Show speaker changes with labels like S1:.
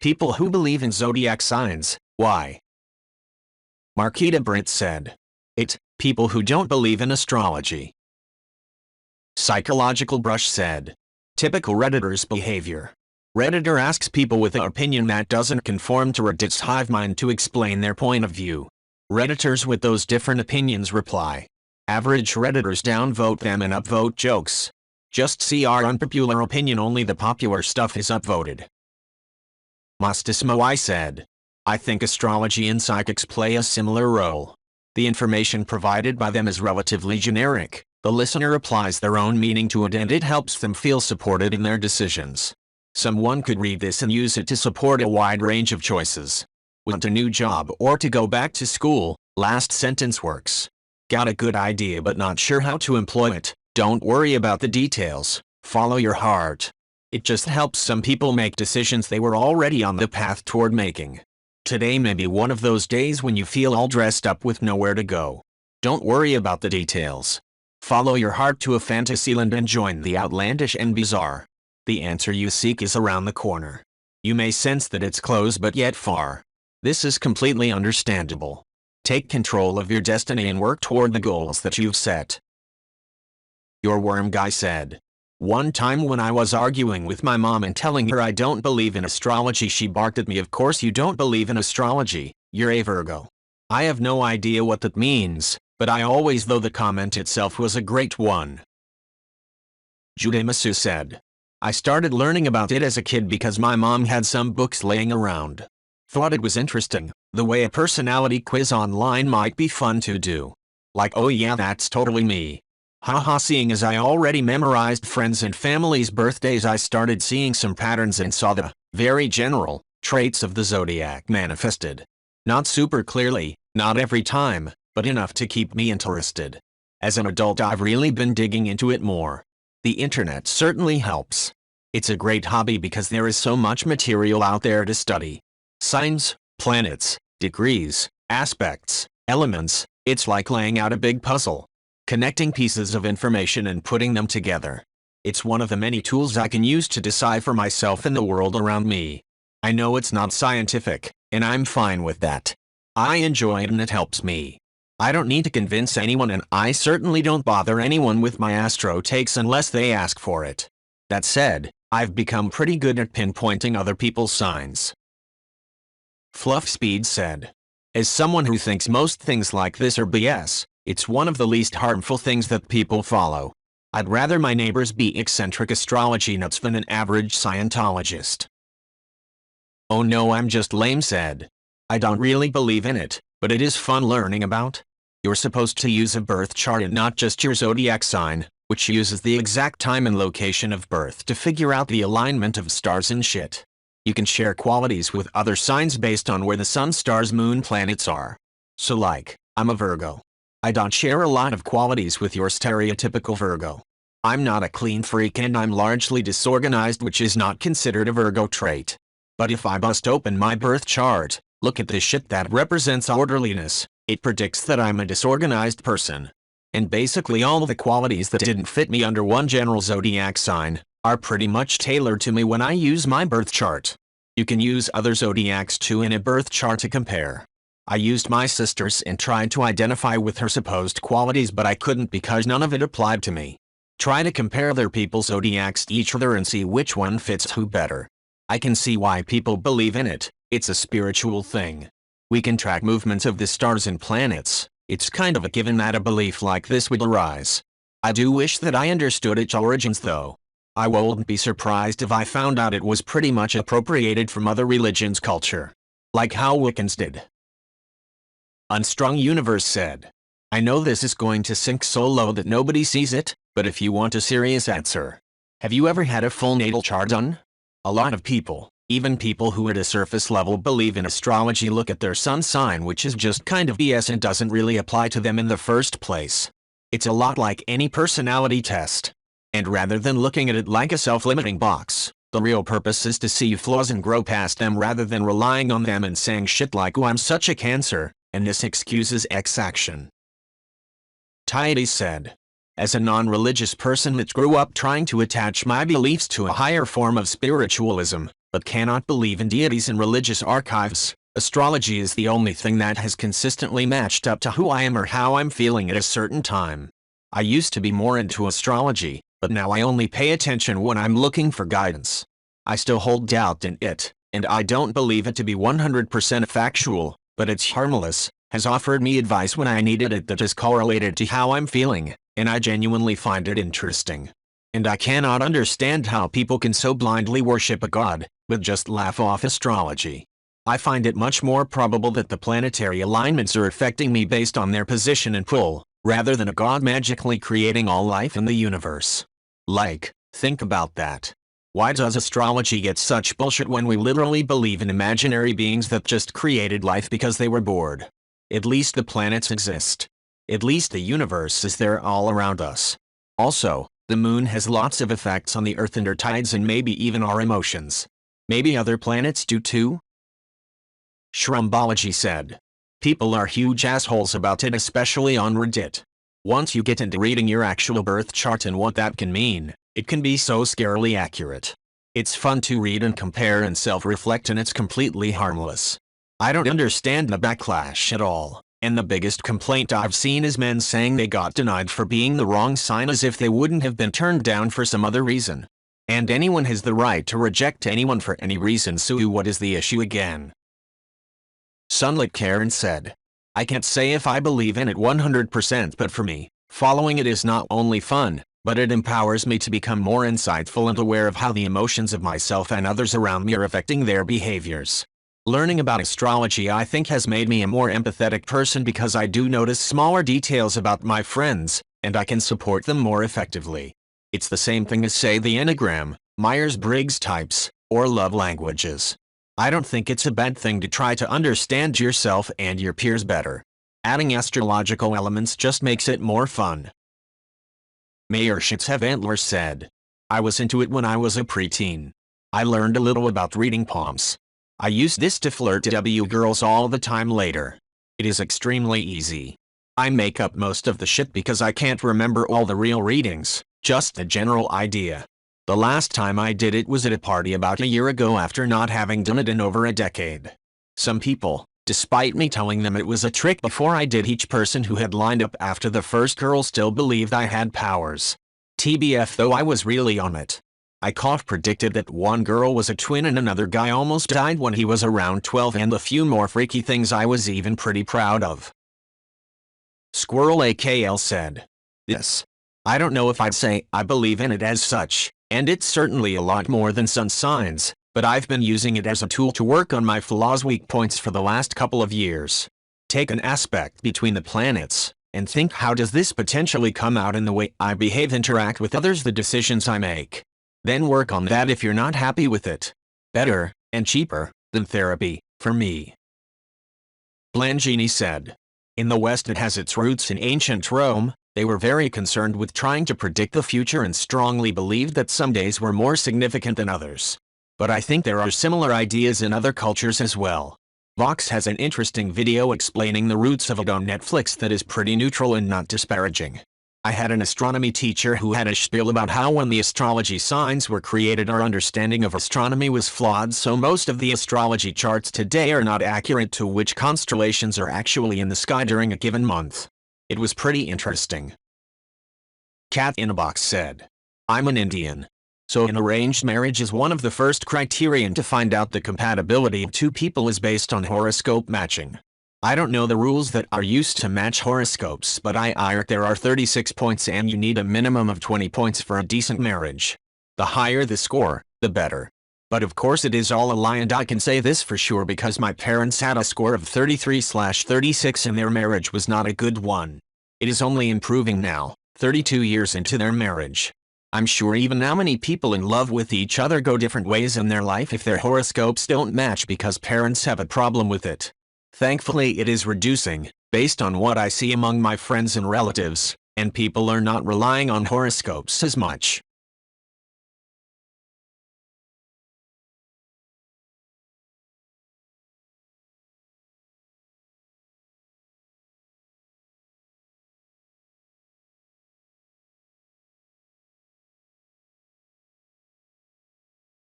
S1: People who believe in zodiac signs, why? Marquita Britt said. People who don't believe in astrology. Psychological Brush said. Typical Redditor's behavior. Redditor asks people with an opinion that doesn't conform to Reddit's hive mind to explain their point of view. Redditors with those different opinions reply. Average Redditors downvote them and upvote jokes. Just see our unpopular opinion, only the popular stuff is upvoted. Mastismo said. I think astrology and psychics play a similar role. The information provided by them is relatively generic. The listener applies their own meaning to it and it helps them feel supported in their decisions. Someone could read this and use it to support a wide range of choices. Want a new job or to go back to school? Last sentence works. Got a good idea but not sure how to employ it? Don't worry about the details. Follow your heart. It just helps some people make decisions they were already on the path toward making. Today may be one of those days when you feel all dressed up with nowhere to go. Don't worry about the details. Follow your heart to a fantasyland and join the outlandish and bizarre. The answer you seek is around the corner. You may sense that it's close but yet far. This is completely understandable. Take control of your destiny and work toward the goals that you've set. Your Worm Guy said. One time when I was arguing with my mom and telling her I don't believe in astrology, she barked at me, "Of course you don't believe in astrology, you're a Virgo." I have no idea what that means, but I always thought the comment itself was a great one. Judemasu said. I started learning about it as a kid because my mom had some books laying around. Thought it was interesting, the way a personality quiz online might be fun to do. Like, oh yeah, that's totally me. Haha, seeing as I already memorized friends and family's birthdays, I started seeing some patterns and saw the, very general, traits of the zodiac manifested. Not super clearly, not every time, but enough to keep me interested. As an adult I've really been digging into it more. The internet certainly helps. It's a great hobby because there is so much material out there to study. Signs, planets, degrees, aspects, elements, it's like laying out a big puzzle. Connecting pieces of information and putting them together. It's one of the many tools I can use to decipher myself and the world around me. I know it's not scientific, and I'm fine with that. I enjoy it and it helps me. I don't need to convince anyone, and I certainly don't bother anyone with my astro takes unless they ask for it. That said, I've become pretty good at pinpointing other people's signs. Fluff Speed said. As someone who thinks most things like this are BS, it's one of the least harmful things that people follow. I'd rather my neighbors be eccentric astrology nuts than an average Scientologist. Oh no, I'm just lame said. I don't really believe in it, but it is fun learning about. You're supposed to use a birth chart and not just your zodiac sign, which uses the exact time and location of birth to figure out the alignment of stars and shit. You can share qualities with other signs based on where the sun, stars, moon, planets are. So like, I'm a Virgo. I don't share a lot of qualities with your stereotypical Virgo. I'm not a clean freak and I'm largely disorganized, which is not considered a Virgo trait. But if I bust open my birth chart, look at the shit that represents orderliness, it predicts that I'm a disorganized person. And basically all the qualities that didn't fit me under one general zodiac sign are pretty much tailored to me when I use my birth chart. You can use other zodiacs too in a birth chart to compare. I used my sister's and tried to identify with her supposed qualities, but I couldn't because none of it applied to me. Try to compare other people's zodiacs to each other and see which one fits who better. I can see why people believe in it. It's a spiritual thing. We can track movements of the stars and planets. It's kind of a given that a belief like this would arise. I do wish that I understood its origins though. I wouldn't be surprised if I found out it was pretty much appropriated from other religions' culture. Like how Wiccans did. Unstrung Universe said. I know this is going to sink so low that nobody sees it, but if you want a serious answer. Have you ever had a full natal chart done? A lot of people, even people who at a surface level believe in astrology, look at their sun sign, which is just kind of BS and doesn't really apply to them in the first place. It's a lot like any personality test. And rather than looking at it like a self-limiting box, the real purpose is to see flaws and grow past them rather than relying on them and saying shit like, "Oh, I'm such a Cancer, and this excuses X action." Tidy said. As a non-religious person that grew up trying to attach my beliefs to a higher form of spiritualism, but cannot believe in deities and religious archives. Astrology is the only thing that has consistently matched up to who I am or how I'm feeling at a certain time. I used to be more into astrology, but now I only pay attention when I'm looking for guidance. I still hold doubt in it, and I don't believe it to be 100% factual, but it's harmless, has offered me advice when I needed it that is correlated to how I'm feeling, and I genuinely find it interesting. And I cannot understand how people can so blindly worship a god, but just laugh off astrology. I find it much more probable that the planetary alignments are affecting me based on their position and pull, rather than a god magically creating all life in the universe. Like, think about that. Why does astrology get such bullshit when we literally believe in imaginary beings that just created life because they were bored? At least the planets exist. At least the universe is there all around us. Also, the moon has lots of effects on the Earth and her tides and maybe even our emotions. Maybe other planets do too? Shrumbology said. People are huge assholes about it, especially on Reddit. Once you get into reading your actual birth chart and what that can mean, it can be so scarily accurate. It's fun to read and compare and self-reflect, and it's completely harmless. I don't understand the backlash at all, and the biggest complaint I've seen is men saying they got denied for being the wrong sign as if they wouldn't have been turned down for some other reason. And anyone has the right to reject anyone for any reason, so what is the issue again? Sunlit Karen said. I can't say if I believe in it 100%, but for me, following it is not only fun, but it empowers me to become more insightful and aware of how the emotions of myself and others around me are affecting their behaviors. Learning about astrology, I think, has made me a more empathetic person because I do notice smaller details about my friends, and I can support them more effectively. It's the same thing as, say, the Enneagram, Myers-Briggs types, or love languages. I don't think it's a bad thing to try to understand yourself and your peers better. Adding astrological elements just makes it more fun. Mayor Shits Have Antlers said. I was into it when I was a preteen. I learned a little about reading palms. I use this to flirt with girls all the time later. It is extremely easy. I make up most of the shit because I can't remember all the real readings, just the general idea. The last time I did it was at a party about a year ago after not having done it in over a decade. Some people, despite me telling them it was a trick before I did, each person who had lined up after the first girl still believed I had powers. TBF though, I was really on it. I predicted that one girl was a twin and another guy almost died when he was around 12, and a few more freaky things I was even pretty proud of. Squirrel AKL said. Yes. I don't know if I'd say I believe in it as such, and it's certainly a lot more than sun signs, but I've been using it as a tool to work on my flaws, weak points for the last couple of years. Take an aspect between the planets, and think, how does this potentially come out in the way I behave, interact with others, the decisions I make? Then work on that if you're not happy with it. Better, and cheaper, than therapy, for me. Blangini said. In the West, it has its roots in ancient Rome. They were very concerned with trying to predict the future and strongly believed that some days were more significant than others. But I think there are similar ideas in other cultures as well. Vox has an interesting video explaining the roots of it on Netflix that is pretty neutral and not disparaging. I had an astronomy teacher who had a spiel about how when the astrology signs were created, our understanding of astronomy was flawed, so most of the astrology charts today are not accurate to which constellations are actually in the sky during a given month. It was pretty interesting. Cat in a Box said. I'm an Indian. So an arranged marriage is one of the first criterion to find out the compatibility of two people is based on horoscope matching. I don't know the rules that are used to match horoscopes, but I heard there are 36 points and you need a minimum of 20 points for a decent marriage. The higher the score, the better. But of course it is all a lie, and I can say this for sure because my parents had a score of 33/36 and their marriage was not a good one. It is only improving now, 32 years into their marriage. I'm sure even now many people in love with each other go different ways in their life if their horoscopes don't match because parents have a problem with it. Thankfully it is reducing, based on what I see among my friends and relatives, and people are not relying on horoscopes as much.